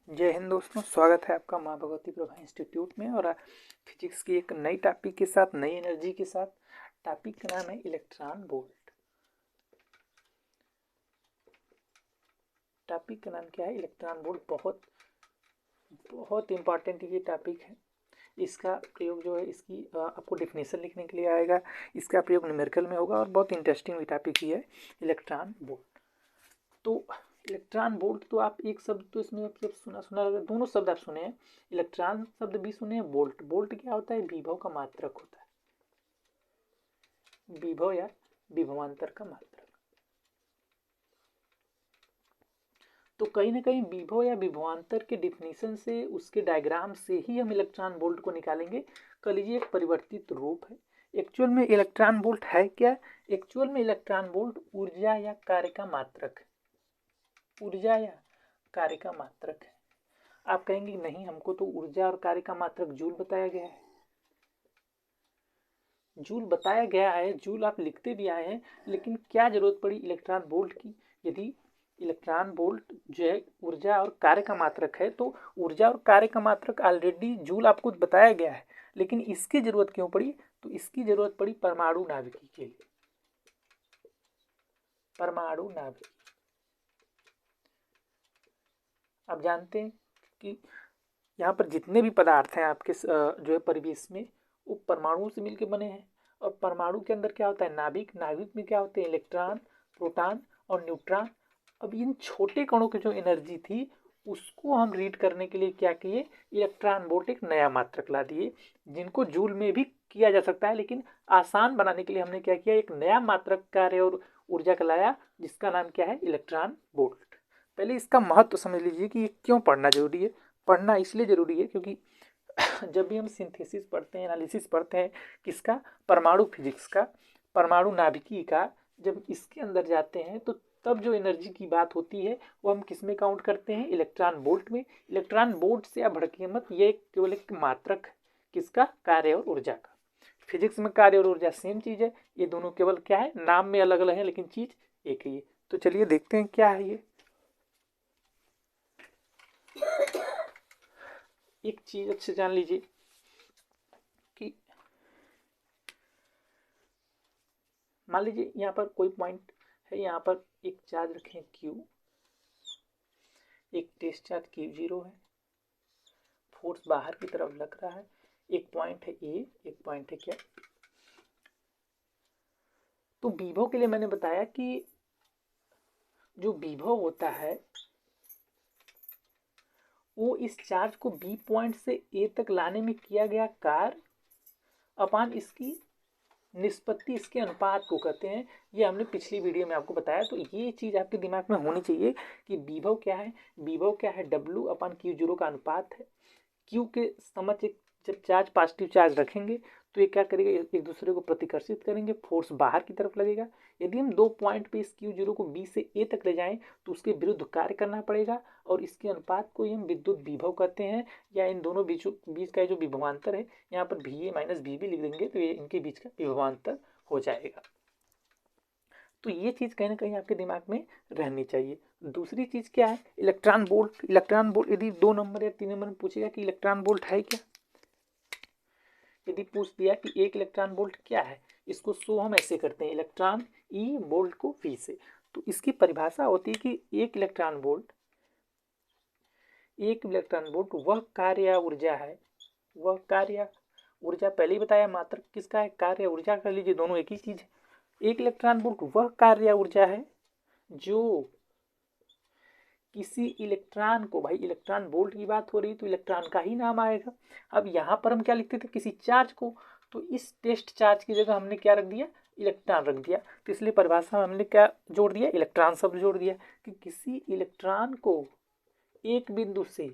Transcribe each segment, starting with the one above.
जय हिंद दोस्तों, स्वागत है आपका माँ भगवती प्रभा इंस्टीट्यूट में। और फिजिक्स की एक नई टॉपिक के साथ, नई एनर्जी के साथ। टॉपिक का नाम है इलेक्ट्रॉन वोल्ट। टॉपिक का नाम क्या है? Electron volt. बहुत बहुत इंपॉर्टेंट ये टॉपिक है। इसका प्रयोग जो है, इसकी आपको डेफिनेशन लिखने के लिए आएगा। इसका प्रयोग न्यूमेरिकल में होगा और बहुत इंटरेस्टिंग टॉपिक ही है इलेक्ट्रॉन वोल्ट। तो इलेक्ट्रॉन वोल्ट तो आप एक शब्द तो इसमें मतलब सुना दोनों शब्द आप सुने हैं। इलेक्ट्रॉन शब्द भी सुने हैं। वोल्ट वोल्ट क्या होता है? विभव का मात्रक होता है। विभव या विभवांतर का मात्रक। तो कहीं ना कहीं विभव या विभवांतर के डिफिनीशन से, उसके डायग्राम से ही हम इलेक्ट्रॉन वोल्ट को निकालेंगे। कह लीजिए एक परिवर्तित रूप है। एक्चुअल में इलेक्ट्रॉन वोल्ट है क्या? एक्चुअल में इलेक्ट्रॉन वोल्ट ऊर्जा या कार्य का मात्रक है। ऊर्जा या कार्य का मात्रक है। आप कहेंगे नहीं, हमको तो ऊर्जा और कार्य का मात्रक जूल बताया गया है। जूल बताया गया है, जूल आप लिखते भी आए हैं, लेकिन क्या जरूरत पड़ी इलेक्ट्रॉन वोल्ट की? यदि इलेक्ट्रॉन वोल्ट जो है ऊर्जा और कार्य का मात्रक है, तो ऊर्जा और कार्य का मात्रक ऑलरेडी जूल आपको बताया गया है। लेकिन इसकी जरूरत क्यों पड़ी? तो इसकी जरूरत पड़ी परमाणु नाभिकी के लिए। परमाणु नाभिकी, आप जानते हैं कि यहाँ पर जितने भी पदार्थ हैं आपके जो है परिवेश में, वो परमाणुओं से मिलकर बने हैं। और परमाणु के अंदर क्या होता है? नाभिक। नाभिक में क्या होते हैं? इलेक्ट्रॉन, प्रोटॉन और न्यूट्रॉन। अब इन छोटे कणों की जो एनर्जी थी, उसको हम रीड करने के लिए क्या किए? इलेक्ट्रॉन वोल्ट एक नया मात्रक ला दिए, जिनको जूल में भी किया जा सकता है, लेकिन आसान बनाने के लिए हमने क्या किया? एक नया मात्रक कार्य और ऊर्जा का लाया, जिसका नाम क्या है? Electron volt. पहले इसका महत्व समझ लीजिए कि ये क्यों पढ़ना जरूरी है। पढ़ना इसलिए जरूरी है क्योंकि जब भी हम सिंथेसिस पढ़ते हैं, एनालिसिस पढ़ते हैं, किसका? परमाणु फिजिक्स का, परमाणु नाभिकी का, जब इसके अंदर जाते हैं तो तब जो एनर्जी की बात होती है, वो हम किस में काउंट करते हैं? इलेक्ट्रॉन वोल्ट में। इलेक्ट्रॉन वोल्ट से आप भड़किए मत, ये केवल एक मात्रक है। किसका? कार्य और ऊर्जा का। फिजिक्स में कार्य और ऊर्जा सेम चीज है। ये दोनों केवल क्या है? नाम में अलग अलग है, लेकिन चीज एक ही है। तो चलिए देखते हैं क्या है ये। एक चीज अच्छे जान लीजिए कि मान लीजिए यहाँ पर कोई पॉइंट है, यहाँ पर एक चार्ज रखें Q, एक टेस्ट चार्ज Q0 है, फोर्स बाहर की तरफ लग रहा है। एक पॉइंट है A, एक पॉइंट है क्या? तो विभव के लिए मैंने बताया कि जो विभव होता है, वो इस चार्ज को B पॉइंट से A तक लाने में किया गया कार्य अपान इसकी निष्पत्ति, इसके अनुपात को कहते हैं। ये हमने पिछली वीडियो में आपको बताया। तो ये चीज आपके दिमाग में होनी चाहिए कि विभव क्या है। विभव क्या है? W अपन Q0 का अनुपात है। Q के समक्ष जब चार्ज, पॉजिटिव चार्ज रखेंगे, तो ये क्या करेगा? एक दूसरे को प्रतिकर्षित करेंगे, फोर्स बाहर की तरफ लगेगा। यदि हम दो पॉइंट पे इस Q0 को B से A तक ले जाएं, तो उसके विरुद्ध कार्य करना पड़ेगा, और इसके अनुपात को ही हम विद्युत विभव कहते हैं। या इन दोनों बीच का जो विभवांतर है, यहाँ पर VA माइनस VB लिख देंगे, तो ये इनके बीच का विभवांतर हो जाएगा। तो ये चीज कहीं ना कहीं आपके दिमाग में रहनी चाहिए। दूसरी चीज क्या है? Electron volt. इलेक्ट्रॉन वोल्ट यदि 2 नंबर या 3 नंबर में पूछेगा कि इलेक्ट्रॉन वोल्ट है क्या, यदि पूछ दिया कि एक इलेक्ट्रॉन वोल्ट क्या है, इसको शो हम ऐसे करते हैं, इलेक्ट्रॉन E वोल्ट को V से। तो इसकी परिभाषा होती है कि एक इलेक्ट्रॉन वोल्ट वह कार्य या ऊर्जा है, वह कार्य या ऊर्जा, पहले ही बताया मात्रक किसका है? कार्य या ऊर्जा। कर लीजिए, दोनों एक ही चीज है। एक इलेक्ट्रॉन वोल्ट वह कार्य या ऊर्जा है जो किसी इलेक्ट्रॉन को, भाई इलेक्ट्रॉन वोल्ट की बात हो रही, तो इलेक्ट्रॉन का ही नाम आएगा। अब यहाँ पर हम क्या लिखते थे? किसी चार्ज को। तो इस टेस्ट चार्ज की जगह हमने क्या रख दिया? इलेक्ट्रॉन रख दिया। तो इसलिए परिभाषा में हमने क्या जोड़ दिया? इलेक्ट्रॉन शब्द जोड़ दिया कि किसी इलेक्ट्रॉन को एक बिंदु से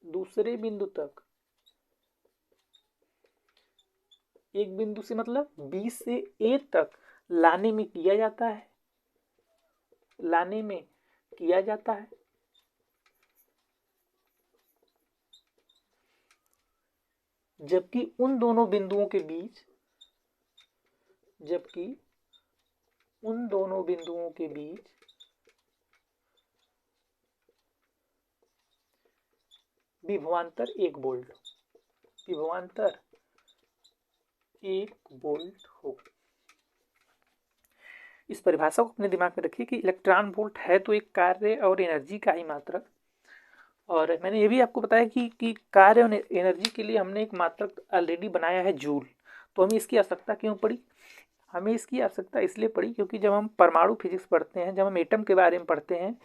दूसरे बिंदु तक, एक बिंदु से मतलब B से A तक लाने में किया जाता है, जबकि उन दोनों बिंदुओं के बीच विभवांतर 1 वोल्ट, विभवांतर 1 वोल्ट हो। इस परिभाषा को अपने दिमाग में रखिए कि इलेक्ट्रॉन वोल्ट है तो एक कार्य और एनर्जी का ही मात्रक। और मैंने ये भी आपको बताया कि कार्य और एनर्जी के लिए हमने एक मात्रक ऑलरेडी बनाया है जूल। तो हमें इसकी आवश्यकता क्यों पड़ी? हमें इसकी आवश्यकता इसलिए पड़ी क्योंकि जब हम परमाणु फिजिक्स पढ़ते हैं, जब हम एटम के बारे में पढ़ते हैं,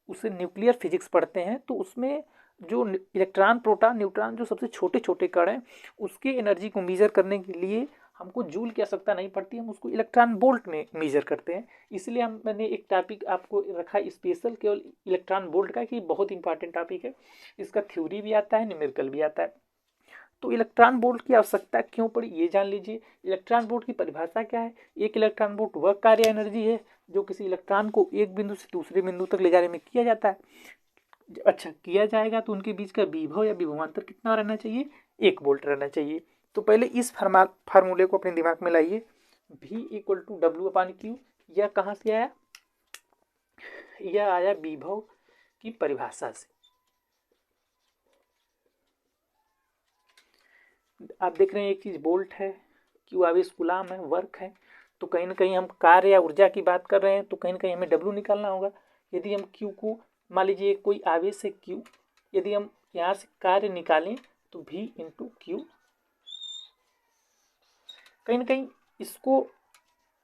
उसे न्यूक्लियर फिजिक्स पढ़ते हैं, तो उसमें जो इलेक्ट्रॉन, प्रोटॉन, न्यूट्रॉन, जो सबसे छोटे छोटे कण हैं, उसके एनर्जी को मेजर करने के लिए हमको जूल की आवश्यकता नहीं पड़ती, हम उसको इलेक्ट्रॉन वोल्ट में मेजर करते हैं। इसलिए मैंने एक टॉपिक आपको रखा स्पेशल केवल इलेक्ट्रॉन वोल्ट का, कि बहुत इंपॉर्टेंट टॉपिक है, इसका थ्योरी भी आता है, न्यूमेरिकल भी आता है। तो इलेक्ट्रॉन वोल्ट की आवश्यकता क्यों पड़ी ये जान लीजिए। इलेक्ट्रॉन वोल्ट की परिभाषा क्या है? एक इलेक्ट्रॉन वोल्ट वह कार्य एनर्जी है जो किसी इलेक्ट्रॉन को एक बिंदु से दूसरे बिंदु तक ले जाने में किया जाता है। अच्छा, किया जाएगा तो उनके बीच का विभव या विभवांतर कितना रहना चाहिए? 1 वोल्ट रहना चाहिए। तो पहले इस फार्मूले को अपने दिमाग में लाइए, V = W/Q। यह कहाँ से आया? यह आया विभव की परिभाषा से। आप देख रहे हैं एक चीज वोल्ट है, Q आवेश कूलाम है, वर्क है, तो कहीं ना कहीं हम कार्य या ऊर्जा की बात कर रहे हैं, तो कहीं ना कहीं हमें W निकालना होगा। यदि हम Q को, मान लीजिए कोई आवेश है Q, यदि हम यहाँ से कार्य निकालें तो V × Q, कहीं ना कहीं इसको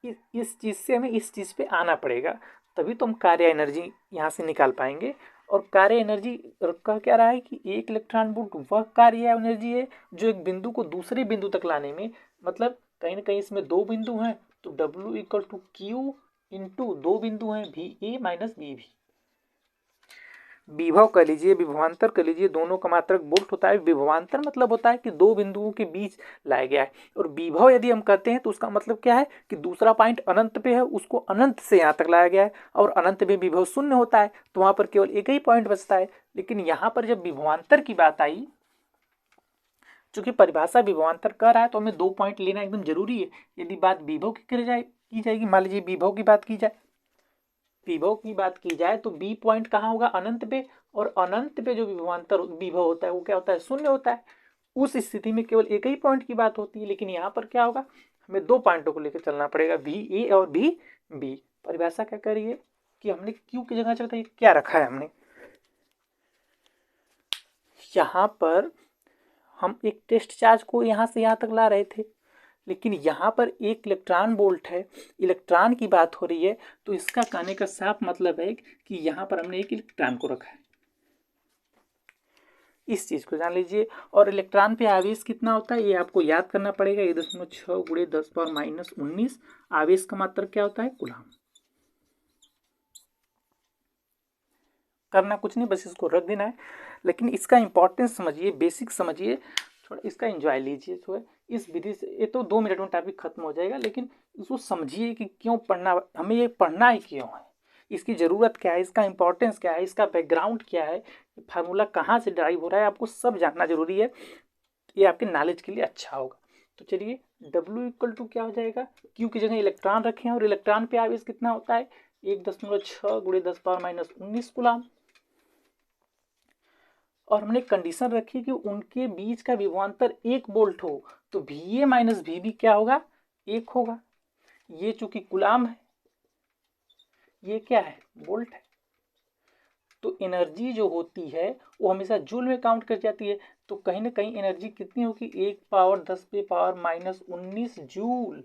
इस चीज़ से हमें इस चीज़ पे आना पड़ेगा, तभी तो हम कार्य एनर्जी यहाँ से निकाल पाएंगे। और कार्य एनर्जी का क्या रहा है कि 1 इलेक्ट्रॉन वोल्ट वह कार्य एनर्जी है जो एक बिंदु को दूसरे बिंदु तक लाने में, मतलब कहीं ना कहीं इसमें 2 बिंदु हैं, तो W = Q × 2 बिंदु हैं, VA - VB। विभव कर लीजिए, विभवांतर कर लीजिए, दोनों का मात्रक वोल्ट होता है। विभवांतर मतलब होता है कि 2 बिंदुओं के बीच लाया गया है। और विभव यदि हम कहते हैं तो उसका मतलब क्या है कि दूसरा पॉइंट अनंत पे है, उसको अनंत से यहाँ तक लाया गया है, और अनंत में विभव 0 होता है, तो वहां पर केवल एक ही पॉइंट बचता है। लेकिन यहाँ पर जब विभवांतर की बात आई, चूंकि परिभाषा विभवांतर कर रहा है, तो हमें 2 पॉइंट लेना एकदम जरूरी है। यदि बात विभव की जाएगी, मान लीजिए विभव की बात की जाए, विभव की बात की जाए तो बी पॉइंट कहाँ होगा? अनंत पे। और अनंत पे जो विभवांतर विभव होता है वो क्या होता है? 0 होता है। उस स्थिति में केवल एक ही पॉइंट की बात होती है। लेकिन यहाँ पर क्या होगा? हमें 2 पॉइंटों को लेकर चलना पड़ेगा, VA और VB। परिभाषा क्या कर रही है कि हमने Q की जगह चलता है क्या रखा है हमने यहाँ पर, हम एक टेस्ट चार्ज को यहाँ से यहाँ तक ला रहे थे, लेकिन यहाँ पर 1 इलेक्ट्रॉन वोल्ट है, इलेक्ट्रॉन की बात हो रही है, तो इसका कहने का साफ मतलब है कि यहाँ पर हमने 1 इलेक्ट्रॉन को रखा है। इस चीज को जान लीजिए। और इलेक्ट्रॉन पे आवेश कितना होता है ये आपको याद करना पड़ेगा, 1.6 × 10⁻19 आवेश का मात्रक क्या होता है? कूलाम। करना कुछ नहीं, बस इसको रख देना है। लेकिन इसका इंपॉर्टेंस समझिए, बेसिक समझिए, थोड़ा इसका एंजॉय लीजिए। थोड़ा इस विधि से, ये तो 2 मिनट में टॉपिक खत्म हो जाएगा, लेकिन इसको समझिए कि क्यों पढ़ना, हमें ये पढ़ना ही क्यों है, इसकी ज़रूरत क्या है, इसका इंपॉर्टेंस क्या है, इसका बैकग्राउंड क्या है, फार्मूला कहाँ से ड्राइव हो रहा है, आपको सब जानना जरूरी है। ये आपके नॉलेज के लिए अच्छा होगा। तो चलिए, W = क्या हो जाएगा? Q की जगह इलेक्ट्रॉन रखें, और इलेक्ट्रॉन पे आवेश कितना होता है? 1.6 × 10⁻19 कूलाम। और हमने कंडीशन रखी कि उनके बीच का विभवांतर 1 वोल्ट हो, तो VA - VB क्या होगा? 1 होगा। ये चूंकि कूलाम है, ये क्या है? वोल्ट है। तो एनर्जी जो होती है वो हमेशा जूल में काउंट कर जाती है। तो कहीं ना कहीं एनर्जी कितनी होगी? 1 × 10⁻19 जूल।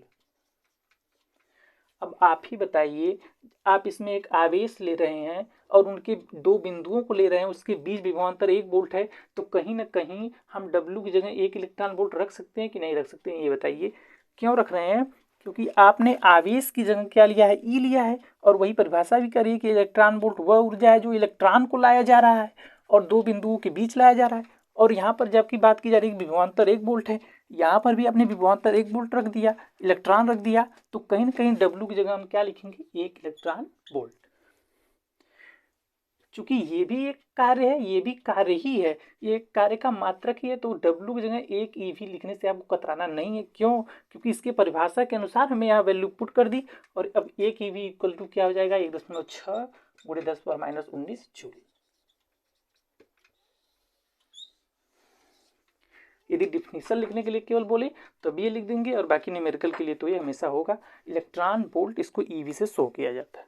अब आप ही बताइए, आप इसमें एक आवेश ले रहे हैं और उनके 2 बिंदुओं को ले रहे हैं, उसके बीच विभवांतर 1 वोल्ट है, तो कहीं ना कहीं हम W की जगह 1 इलेक्ट्रॉन वोल्ट रख सकते हैं कि नहीं रख सकते हैं? ये बताइए। क्यों रख रहे हैं? क्योंकि आपने आवेश की जगह क्या लिया है? E लिया है। और वही परिभाषा भी करिए कि इलेक्ट्रॉन वोल्ट वह ऊर्जा है जो इलेक्ट्रॉन को लाया जा रहा है और 2 बिंदुओं के बीच लाया जा रहा है। और यहाँ पर जबकि बात की जा रही है विभवांतर 1 वोल्ट है, यहाँ पर भी आपने विभवांतर 1 वोल्ट रख दिया, इलेक्ट्रॉन रख दिया, तो कहीं ना कहीं W की जगह हम क्या लिखेंगे? 1 इलेक्ट्रॉन वोल्ट। चूंकि ये भी एक कार्य है, ये भी कार्य ही है, ये एक कार्य का मात्रक ही है, तो W की जगह 1 EV लिखने से आपको कतराना नहीं है। क्यों? क्योंकि इसके परिभाषा के अनुसार हमें यहाँ वैल्यू पुट कर दी, और अब 1 EV = क्या हो जाएगा? 1.6 × 10⁻19 जूल। यदि डिफिनीशन लिखने के लिए केवल बोले तो भी ये लिख देंगे, और बाकी न्यूमेरिकल के लिए तो ये हमेशा होगा। इलेक्ट्रॉन वोल्ट इसको ईवी से शो किया जाता है।